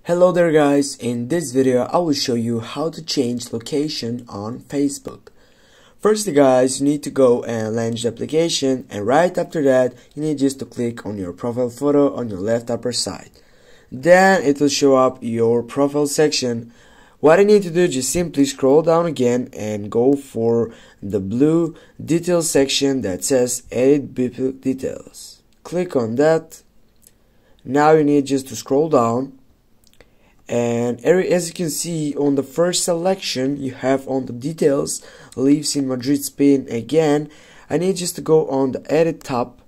Hello there guys, in this video I will show you how to change location on Facebook. Firstly guys, you need to go and launch the application, and right after that you need just to click on your profile photo on your left upper side. Then it will show up your profile section. What I need to do is just simply scroll down again and go for the blue details section that says edit people details. Click on that. Now you need just to scroll down. And as you can see on the first selection you have on the details lives in Madrid, Spain. Again, I need just to go on the edit tab,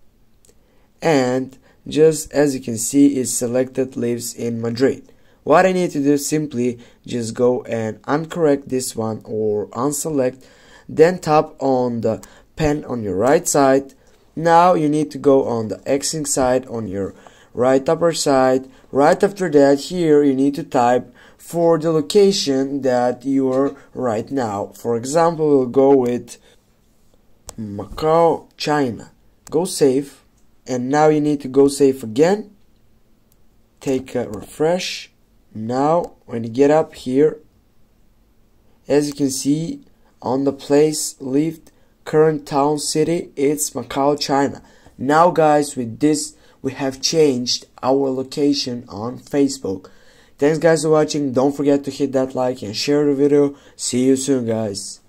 and just as you can see it's selected lives in Madrid. What I need to do is simply just go and uncorrect this one or unselect, then tap on the pen on your right side. Now you need to go on the Xing side on your right upper side. Right after that, here you need to type for the location that you are right now. For example, we'll go with Macau, China. Go save, and now you need to go save again. Take a refresh. Now when you get up here, as you can see on the place lived, current town, city, it's Macau, China. Now guys, with this we have changed our location on Facebook. Thanks guys for watching. Don't forget to hit that like and share the video. See you soon guys.